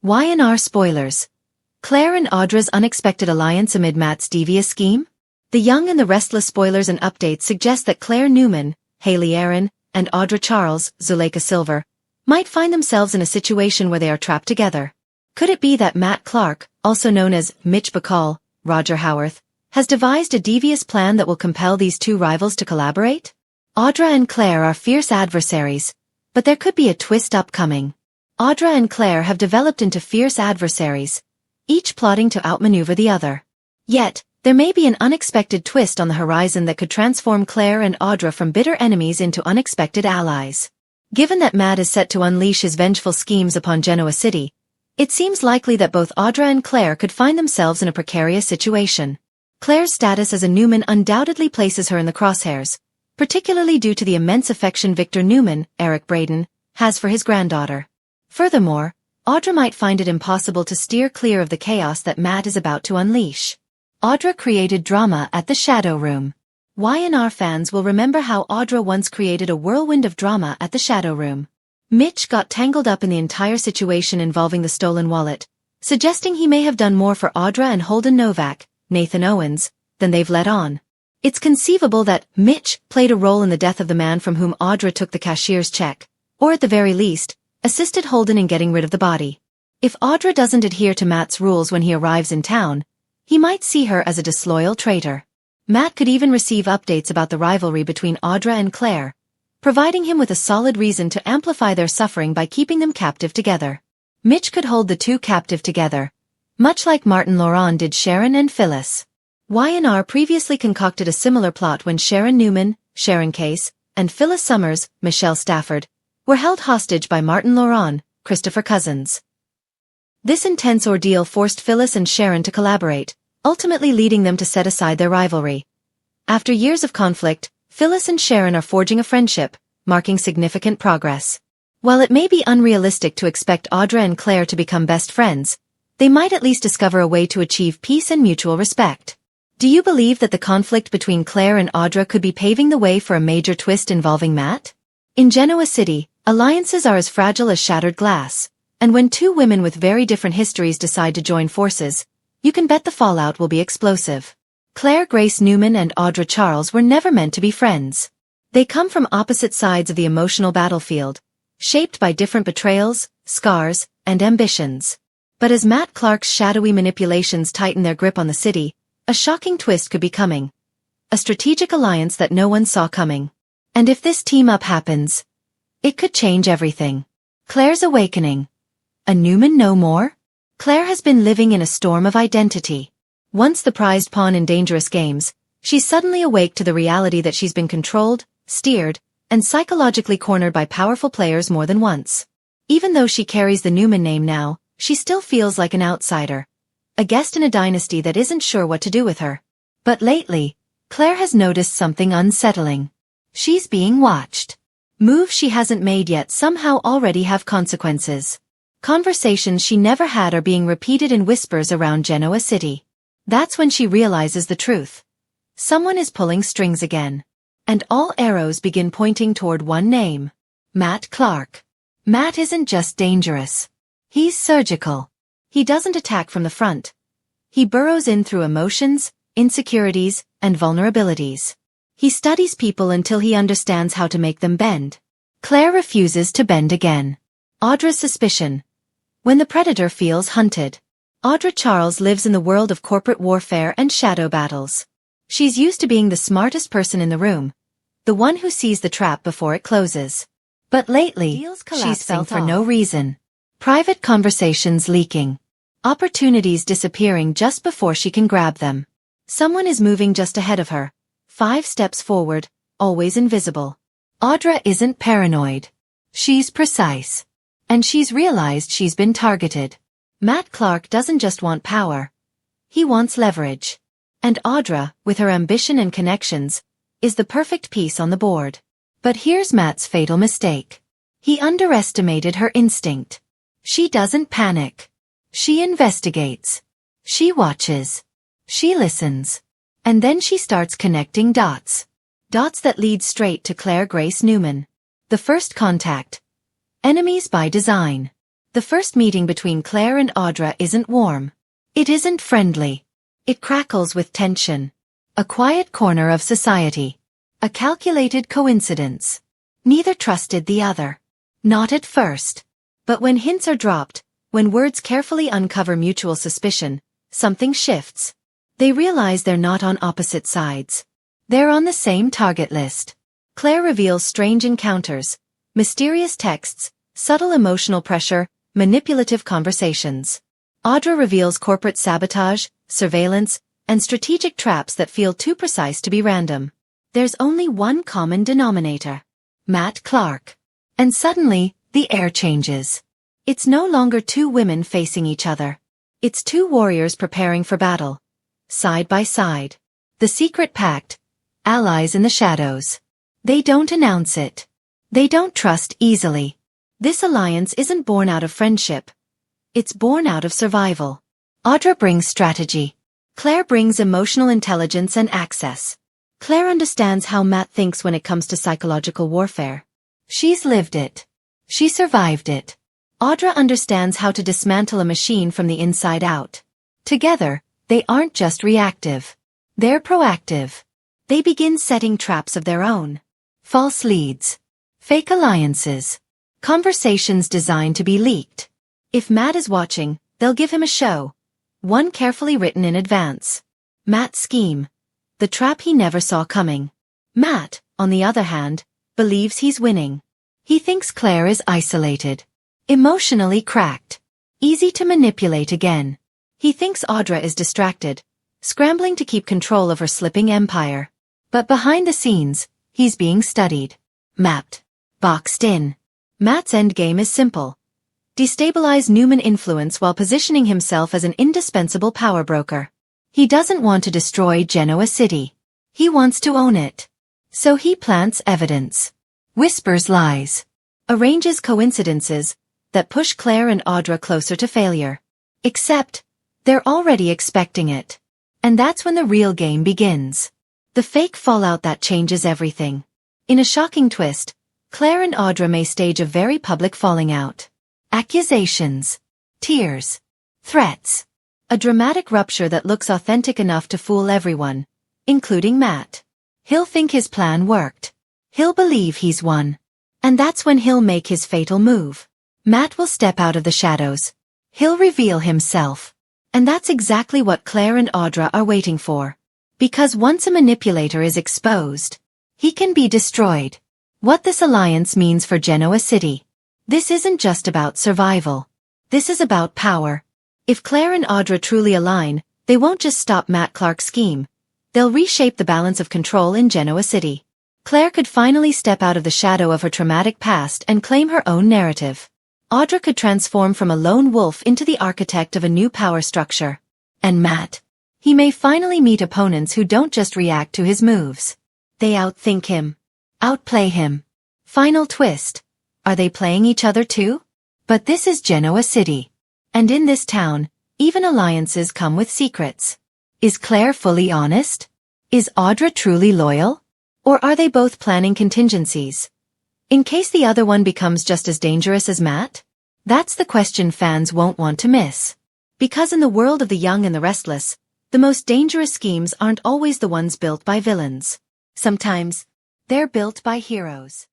Y&R spoilers. Claire and Audra's unexpected alliance amid Matt's devious scheme? The young and the restless spoilers and updates suggest that Claire Newman, Haley Aaron, and Audra Charles, Zuleika Silver, might find themselves in a situation where they are trapped together. Could it be that Matt Clark, also known as Mitch Bacall, Roger Howarth, has devised a devious plan that will compel these two rivals to collaborate? Audra and Claire are fierce adversaries, but there could be a twist upcoming. Audra and Claire have developed into fierce adversaries, each plotting to outmaneuver the other. Yet, there may be an unexpected twist on the horizon that could transform Claire and Audra from bitter enemies into unexpected allies. Given that Matt is set to unleash his vengeful schemes upon Genoa City, it seems likely that both Audra and Claire could find themselves in a precarious situation. Claire's status as a Newman undoubtedly places her in the crosshairs, particularly due to the immense affection Victor Newman, Eric Braden, has for his granddaughter. Furthermore, Audra might find it impossible to steer clear of the chaos that Matt is about to unleash. Audra created drama at the Shadow Room. Y&R fans will remember how Audra once created a whirlwind of drama at the Shadow Room. Mitch got tangled up in the entire situation involving the stolen wallet, suggesting he may have done more for Audra and Holden Novak, Nathan Owens, than they've let on. It's conceivable that Mitch played a role in the death of the man from whom Audra took the cashier's check, or at the very least, assisted Holden in getting rid of the body. If Audra doesn't adhere to Matt's rules when he arrives in town, he might see her as a disloyal traitor. Matt could even receive updates about the rivalry between Audra and Claire, providing him with a solid reason to amplify their suffering by keeping them captive together. Mitch could hold the two captive together, much like Martin Laurent did Sharon and Phyllis. Y&R previously concocted a similar plot when Sharon Newman, Sharon Case, and Phyllis Summers, Michelle Stafford, were held hostage by Martin Laurent, Christopher Cousins. This intense ordeal forced Phyllis and Sharon to collaborate, ultimately leading them to set aside their rivalry. After years of conflict, Phyllis and Sharon are forging a friendship, marking significant progress. While it may be unrealistic to expect Audra and Claire to become best friends, they might at least discover a way to achieve peace and mutual respect. Do you believe that the conflict between Claire and Audra could be paving the way for a major twist involving Matt? In Genoa City, alliances are as fragile as shattered glass, and when two women with very different histories decide to join forces, you can bet the fallout will be explosive. Claire Grace Newman and Audra Charles were never meant to be friends. They come from opposite sides of the emotional battlefield, shaped by different betrayals, scars, and ambitions. But as Matt Clark's shadowy manipulations tighten their grip on the city, a shocking twist could be coming. A strategic alliance that no one saw coming. And if this team-up happens, it could change everything. Claire's awakening. A Newman no more? Claire has been living in a storm of identity. Once the prized pawn in dangerous games, she's suddenly awake to the reality that she's been controlled, steered, and psychologically cornered by powerful players more than once. Even though she carries the Newman name now, she still feels like an outsider. A guest in a dynasty that isn't sure what to do with her. But lately, Claire has noticed something unsettling. She's being watched. Moves she hasn't made yet somehow already have consequences. Conversations she never had are being repeated in whispers around Genoa City. That's when she realizes the truth. Someone is pulling strings again. And all arrows begin pointing toward one name. Matt Clark. Matt isn't just dangerous. He's surgical. He doesn't attack from the front. He burrows in through emotions, insecurities, and vulnerabilities. He studies people until he understands how to make them bend. Claire refuses to bend again. Audra's suspicion. When the predator feels hunted. Audra Charles lives in the world of corporate warfare and shadow battles. She's used to being the smartest person in the room, the one who sees the trap before it closes. But lately, she's fell for no reason. Private conversations leaking. Opportunities disappearing just before she can grab them. Someone is moving just ahead of her. 5 steps forward, always invisible. Audra isn't paranoid. She's precise. And she's realized she's been targeted. Matt Clark doesn't just want power. He wants leverage. And Audra, with her ambition and connections, is the perfect piece on the board. But here's Matt's fatal mistake. He underestimated her instinct. She doesn't panic. She investigates. She watches. She listens. And then she starts connecting dots. Dots that lead straight to Claire Grace Newman. The first contact. Enemies by design. The first meeting between Claire and Audra isn't warm. It isn't friendly. It crackles with tension. A quiet corner of society. A calculated coincidence. Neither trusted the other. Not at first. But when hints are dropped, when words carefully uncover mutual suspicion, something shifts. They realize they're not on opposite sides. They're on the same target list. Claire reveals strange encounters, mysterious texts, subtle emotional pressure, manipulative conversations. Audra reveals corporate sabotage, surveillance, and strategic traps that feel too precise to be random. There's only one common denominator. Matt Clark. And suddenly, the air changes. It's no longer two women facing each other. It's two warriors preparing for battle. Side by side. The secret pact. Allies in the shadows. They don't announce it. They don't trust easily. This alliance isn't born out of friendship. It's born out of survival. Audra brings strategy. Claire brings emotional intelligence and access. Claire understands how Matt thinks when it comes to psychological warfare. She's lived it. She survived it. Audra understands how to dismantle a machine from the inside out. Together, they aren't just reactive. They're proactive. They begin setting traps of their own. False leads. Fake alliances. Conversations designed to be leaked. If Matt is watching, they'll give him a show. One carefully written in advance. Matt's scheme. The trap he never saw coming. Matt, on the other hand, believes he's winning. He thinks Claire is isolated. Emotionally cracked. Easy to manipulate again. He thinks Audra is distracted, scrambling to keep control of her slipping empire. But behind the scenes, he's being studied. Mapped. Boxed in. Matt's endgame is simple. Destabilize Newman influence while positioning himself as an indispensable power broker. He doesn't want to destroy Genoa City. He wants to own it. So he plants evidence. Whispers lies. Arranges coincidences that push Claire and Audra closer to failure. Except, they're already expecting it. And that's when the real game begins. The fake fallout that changes everything. In a shocking twist, Claire and Audra may stage a very public falling out. Accusations. Tears. Threats. A dramatic rupture that looks authentic enough to fool everyone, including Matt. He'll think his plan worked. He'll believe he's won. And that's when he'll make his fatal move. Matt will step out of the shadows. He'll reveal himself. And that's exactly what Claire and Audra are waiting for. Because once a manipulator is exposed, he can be destroyed. What this alliance means for Genoa City. This isn't just about survival. This is about power. If Claire and Audra truly align, they won't just stop Matt Clark's scheme. They'll reshape the balance of control in Genoa City. Claire could finally step out of the shadow of her traumatic past and claim her own narrative. Audra could transform from a lone wolf into the architect of a new power structure. And Matt? He may finally meet opponents who don't just react to his moves. They outthink him. Outplay him. Final twist. Are they playing each other too? But this is Genoa City. And in this town, even alliances come with secrets. Is Claire fully honest? Is Audra truly loyal? Or are they both planning contingencies? In case the other one becomes just as dangerous as Matt? That's the question fans won't want to miss. Because in the world of the young and the restless, the most dangerous schemes aren't always the ones built by villains. Sometimes, they're built by heroes.